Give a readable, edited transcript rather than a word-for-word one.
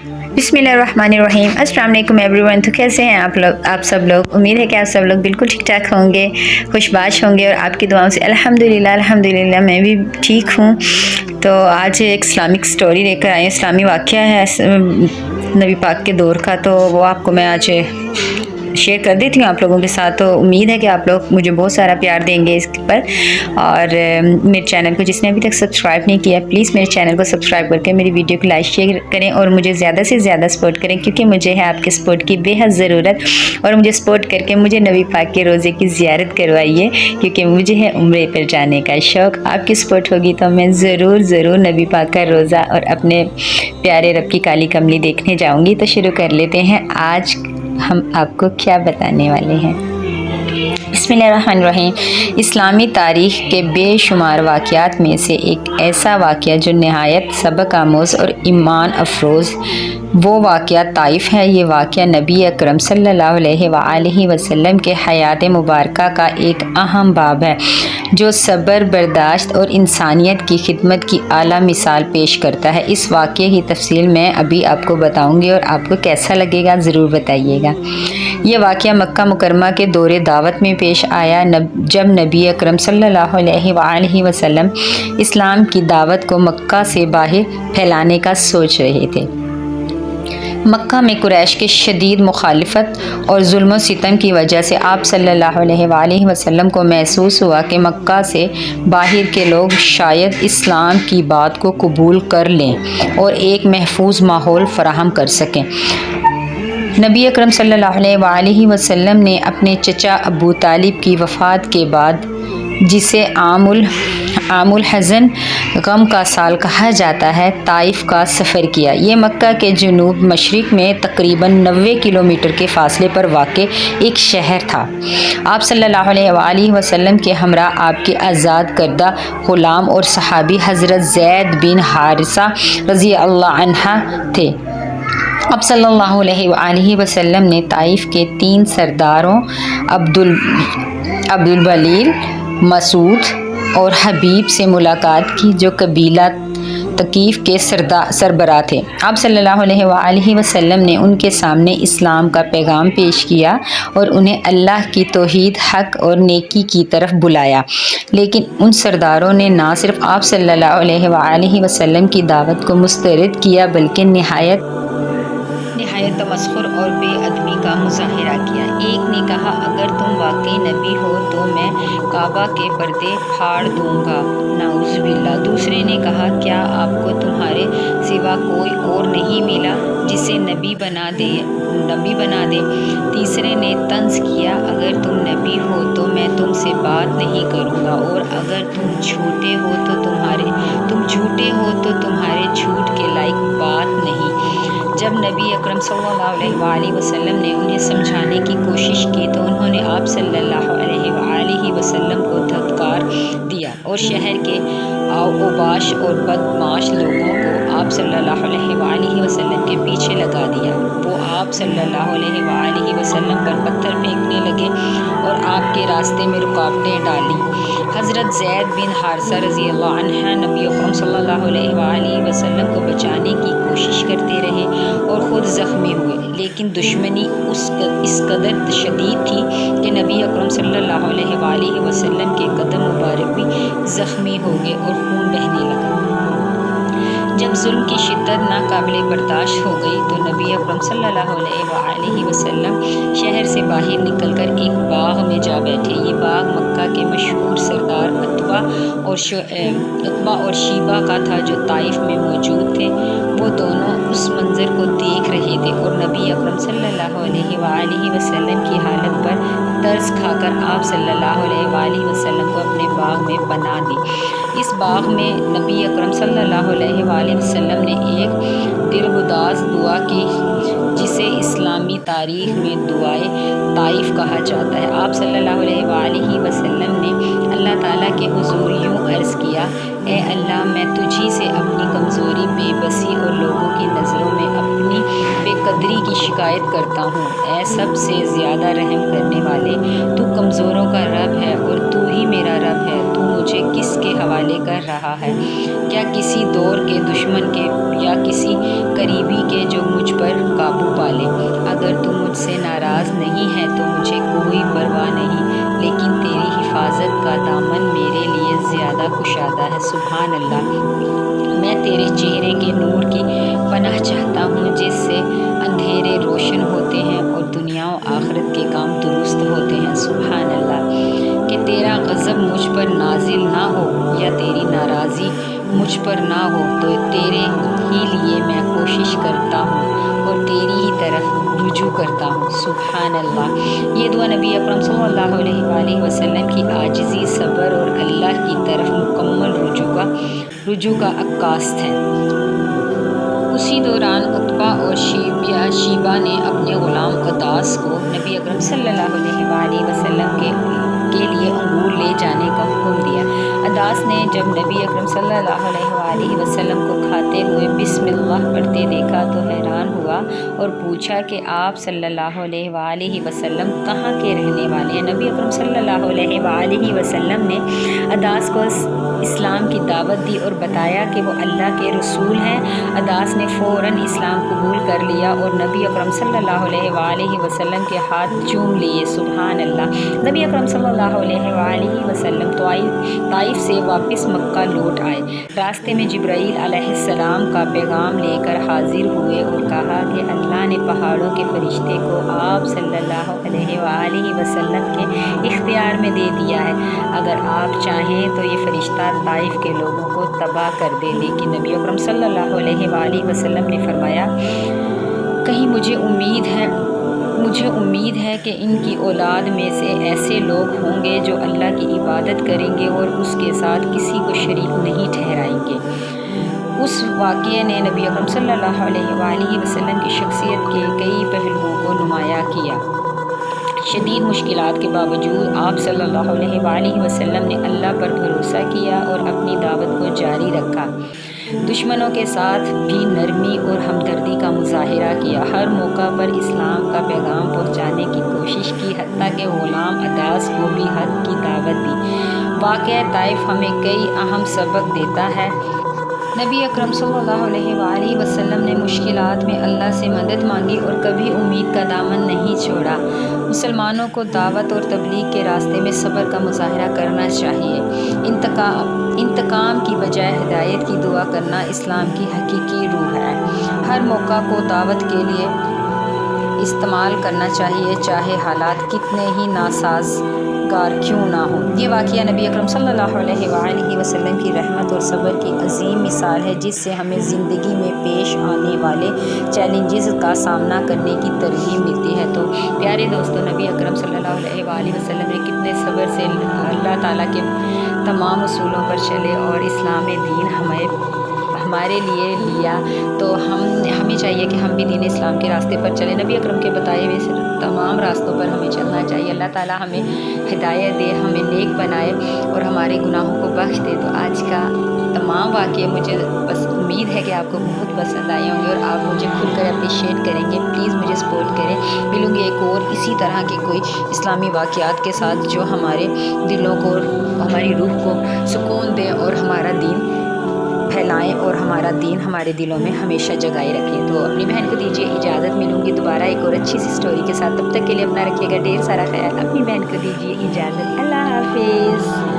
बिस्मिल्लाहिर्रहमानिर्रहीम। अस्सलाम वालेकुम एवरीवन। तो कैसे हैं आप सब लोग? उम्मीद है कि आप सब लोग बिल्कुल ठीक ठाक होंगे, खुशबाश होंगे और आपकी दुआओं से अल्हम्दुलिल्लाह मैं भी ठीक हूँ। तो आज एक इस्लामिक स्टोरी लेकर आई, इस्लामी वाक़या है नबी पाक के दौर का, तो वो आपको मैं आज शेयर कर देती हूँ आप लोगों के साथ। तो उम्मीद है कि आप लोग मुझे बहुत सारा प्यार देंगे इस पर। और मेरे चैनल को जिसने अभी तक सब्सक्राइब नहीं किया, प्लीज़ मेरे चैनल को सब्सक्राइब करके मेरी वीडियो को लाइक शेयर करें और मुझे ज़्यादा से ज़्यादा सपोर्ट करें, क्योंकि मुझे है आपके सपोर्ट की बेहद ज़रूरत। और मुझे सपोर्ट करके मुझे नबी पाक के रोज़े की ज़ियारत करवाइए, क्योंकि मुझे है उम्रे पर जाने का शौक़। आपकी सपोर्ट होगी तो मैं ज़रूर नबी पाक का रोज़ा और अपने प्यारे रब की काली कमली देखने जाऊँगी। तो शुरू कर लेते हैं। आज हम आपको क्या बताने वाले हैं। बिस्मिल्लाहिर्रहमानिर्रहीम। इस्लामी तारीख़ के बेशुमार वाक़यात में से एक ऐसा वाक़या जो नहायत सबक आमोज़ और ईमान अफरोज़ वो वाक़या ताइफ़ है। ये वाक़या नबी अकरम सल्लल्लाहु अलैहि वसल्लम के हयात मुबारका का एक अहम बाब है, जो सब्र, बर्दाश्त और इंसानियत की खिदमत की आला मिसाल पेश करता है। इस वाक़ये की तफसील मैं अभी आपको बताऊंगी और आपको कैसा लगेगा ज़रूर बताइएगा। यह वाक़या मक्का मुकरमा के दौरे दावत में पेश आया, जब नबी अकरम सल्लल्लाहु अलैहि वसल्लम इस्लाम की दावत को मक्का से बाहर फैलाने का सोच रहे थे। मक्का में कुरैश के शदीद मुखालिफत और जुल्म सितम की वजह से आप सल्लल्लाहु अलैहि वसल्लम को महसूस हुआ कि मक्का से बाहर के लोग शायद इस्लाम की बात को कबूल कर लें और एक महफूज माहौल फराहम कर सकें। नबी अकरम सल्लल्लाहु अलैहि वसल्लम ने अपने चचा अबू तालिब की वफ़ात के बाद, जिसे आमुल हज़न गम का साल कहा जाता है, ताइफ़ का सफ़र किया। ये मक्का के जनूब मशरिक़ में तकरीबन 90 किलोमीटर के फ़ासले पर वाक़े एक शहर था। आप सल्लल्लाहु अलैहि वसल्लम के हमरा आपके आज़ाद करदा ग़ुलाम और सहाबी हज़रत ज़ैद बिन हारिसा रज़ी अल्लाह अन्हा थे। अब सल्लल्लाहु अलैहि वसल्लम ने ताइफ़ के 3 सरदारों अब्दुल बलील, मसूद और हबीब से मुलाकात की, जो कबीला तकीफ़ के सरबराह थे। आप सल्लल्लाहु अलैहि वसल्लम ने उनके सामने इस्लाम का पैगाम पेश किया और उन्हें अल्लाह की तौहीद, हक़ और नेकी की तरफ बुलाया। लेकिन उन सरदारों ने ना सिर्फ आप सल्लल्लाहु अलैहि वसल्लम की दावत को मुस्तरद किया, बल्कि निहायत तमस्खुर और बेअदबी का मुज़ाहिरा किया। एक ने कहा, अगर तुम वाकई नबी हो तो मैं काबा के पर्दे फाड़ दूंगा, नाउज़ुबिल्लाह। दूसरे ने कहा, क्या आपको तुम्हारे सिवा कोई और नहीं मिला जिसे नबी बना दे? तीसरे ने तंज़ किया, अगर तुम नबी हो तो मैं तुमसे बात नहीं करूँगा, और अगर तुम झूठे हो तो तुम्हारे झूठ के लायक बात नहीं। जब नबी अकरम सल्लल्लाहु अलैहि वसल्लम ने उन्हें समझाने की कोशिश की तो उन्होंने आप सल्लल्लाहु अलैहि वसल्लम को धत्कार दिया और शहर के औबाश और बदमाश लोगों को आप सल्लल्लाहु अलैहि वसल्लम के पीछे लगा दिया। वो आप सल्लल्लाहु अलैहि वसल्लम पर पत्थर फेंकने लगे और आपके रास्ते में रुकावटें डाली। हज़रत ज़ैद बिन हारिसा रज़ी अल्लाह अन्हा नबी अकरम सल्लल्लाहु अलैहि वसल्लम को बचाने की कोशिश करते रहे और ख़ुद ज़ख्मी हुए, लेकिन दुश्मनी इस कदर शदीद थी कि नबी अकरम सल्लल्लाहु अलैहि वसल्लम के कदम मुबारक भी ज़ख्मी हो गए और खून बहने लगा। जब जुल्म की शिद्दत नाकाबिले बर्दाश्त हो गई तो नबी अकरम सल्लल्लाहु अलैहि वसल्लम शहर से बाहर निकलकर एक बाग में जा बैठे। ये बाग मक्का के मशहूर सरदार अतबा और शीबा का था, जो ताइफ़ में मौजूद थे। वो दोनों उस मंज़र को देख रहे थे और नबी अकरम सल्लल्लाहु अलैहि वसल्लम की हालत पर तरस खाकर आप सल्लल्लाहु अलैहि वसल्लम को अपने बाग में पनाह दी। इस बाग में नबी अकरम सल्लल्लाहु अलैहि वसल्लम ने एक दिलगुदाज़ दुआ की, जिसे इस्लामी तारीख़ में दुआए ताइफ़ कहा जाता है। आप सल्लल्लाहु अलैहि वसल्लम ने अल्लाह ताला के हुज़ूर यूँ अर्ज़ किया, ए अल्लाह, मैं तुझी से अपनी कमज़ोरी, बेबसी और लोगों की नज़रों में अपनी बेकदरी की शिकायत करता हूँ। ए सबसे ज़्यादा रहम करने वाले, तू कमज़ोरों का रब है और तू ही मेरा रब है। तू मुझे किसके हवाले कर रहा है? क्या किसी दौर के दुश्मन के या किसी करीबी के जो نہیں ہے تو مجھے کوئی پرواہ نہیں، لیکن تیری حفاظت کا دامن میرے لیے زیادہ کشادہ ہے۔ سبحان اللہ، میں تیرے چہرے کے نور کی پناہ چاہتا ہوں جس سے اندھیرے روشن ہوتے ہیں اور دنیا و آخرت کے کام درست ہوتے ہیں۔ سبحان اللہ، کہ تیرا غضب مجھ پر نازل نہ ہو یا تیری ناراضی مجھ پر نہ ہو، تو تیرے ہی لیے میں کوشش کرتا ہوں اور تیری ہی طرف رجوع کرتا ہوں۔ سبحان اللہ، یہ دعا نبی اکرم صلی اللہ علیہ وآلہ وسلم کی عاجزی، صبر اور اللہ کی طرف مکمل رجوع کا عکاس ہے۔ اسی دوران عتبہ اور شیبہ نے اپنے غلام عداس کو نبی اکرم صلی اللہ علیہ وآلہ وسلم کے لیے انگور لے جانے کا حکم دیا۔ عداس نے جب نبی اکرم صلی اللہ علیہ وآلہ وسلم کو کھاتے ہوئے بسم اللہ پڑھتے دیکھا تو حیران ہوا اور پوچھا کہ آپ صلی اللہ علیہ وآلہ وسلم کہاں کے رہنے والے ہیں؟ نبی اکرم صلی اللہ علیہ وآلہ وسلم نے عداس کو اسلام کی دعوت دی اور بتایا کہ وہ اللہ کے رسول ہیں۔ عداس نے فوراً اسلام قبول کر لیا اور نبی اکرم صلی اللہ علیہ وآلہ وسلم کے ہاتھ چوم لیے۔ سبحان اللہ، نبی اکرم صلی اللہ علیہ وآلہ وسلم طائف سے واپس مکہ لوٹ آئے۔ راستے میں جبرائیل علیہ السلام کا پیغام لے کر حاضر ہوئے اور کہا کہ اللہ نے پہاڑوں کے فرشتے کو آپ صلی اللہ علیہ وآلہ وسلم کے اختیار میں دے دیا ہے، اگر آپ چاہیں تو یہ فرشتہ طائف کے لوگوں کو تباہ کر دے۔ لیکن نبی اکرم صلی اللہ علیہ وآلہ وسلم نے فرمایا، کہیں مجھے امید ہے کہ ان کی اولاد میں سے ایسے لوگ ہوں گے جو اللہ کی عبادت کریں گے اور اس کے ساتھ کسی کو شریک نہیں ٹھہرائیں گے۔ اس واقعے نے نبی اکرم صلی اللہ علیہ وآلہ وسلم کی شخصیت کے کئی پہلوؤں کو نمایاں کیا۔ شدید مشکلات کے باوجود آپ صلی اللہ علیہ وآلہ وسلم نے اللہ پر بھروسہ کیا اور اپنی دعوت کو جاری رکھا۔ دشمنوں کے ساتھ بھی نرمی اور ہمدردی کا مظاہرہ کیا، ہر موقع پر اسلام کا پیغام پہنچانے کی کوشش کی، حتیٰ کہ غلام عداس کو بھی حق کی دعوت دی۔ واقعہ طائف ہمیں کئی اہم سبق دیتا ہے۔ نبی اکرم صلی اللہ علیہ وآلہ وسلم نے مشکلات میں اللہ سے مدد مانگی اور کبھی امید کا دامن نہیں چھوڑا۔ مسلمانوں کو دعوت اور تبلیغ کے راستے میں صبر کا مظاہرہ کرنا چاہیے۔ انتقام کی بجائے ہدایت کی دعا کرنا اسلام کی حقیقی روح ہے۔ ہر موقع کو دعوت کے لیے استعمال کرنا چاہیے، چاہے حالات کتنے ہی ناسازگار کیوں نہ ہوں۔ یہ واقعہ نبی اکرم صلی اللہ علیہ وآلہ وسلم کی رحمت اور صبر کی عظیم مثال ہے، جس سے ہمیں زندگی میں پیش آنے والے چیلنجز کا سامنا کرنے کی ترغیب ملتی ہے۔ تو پیارے دوستو، نبی اکرم صلی اللہ علیہ وآلہ وسلم نے کتنے صبر سے اللہ تعالیٰ کے تمام اصولوں پر چلے اور اسلام دین ہمارے لیے لیا، تو ہمیں چاہیے کہ ہم بھی دین اسلام کے راستے پر چلیں، نبی اکرم کے بتائے ہوئے تمام راستوں پر ہمیں چلنا چاہیے۔ اللہ تعالیٰ ہمیں ہدایت دے، ہمیں نیک بنائے اور ہمارے گناہوں کو بخش دے۔ تو آج کا تمام واقعے مجھے بس امید ہے کہ آپ کو بہت پسند آئے ہوں گے اور آپ مجھے کھل کر اپریشیٹ کریں گے۔ پلیز مجھے سپورٹ کریں۔ ملوں گے ایک اور اسی طرح کے کوئی اسلامی واقعات کے ساتھ جو ہمارے دلوں کو، ہماری روح کو سکون دیں اور ہمارا دین پھیلائیں اور ہمارا دین ہمارے دلوں میں ہمیشہ جگائے رکھیں۔ تو اپنی بہن کو دیجیے اجازت، ملوں گی دوبارہ ایک اور اچھی سی اسٹوری کے ساتھ۔ تب تک کے لیے اپنا رکھیے گا ڈھیر سارا خیال۔ اپنی بہن کو دیجیے اجازت، اللہ حافظ۔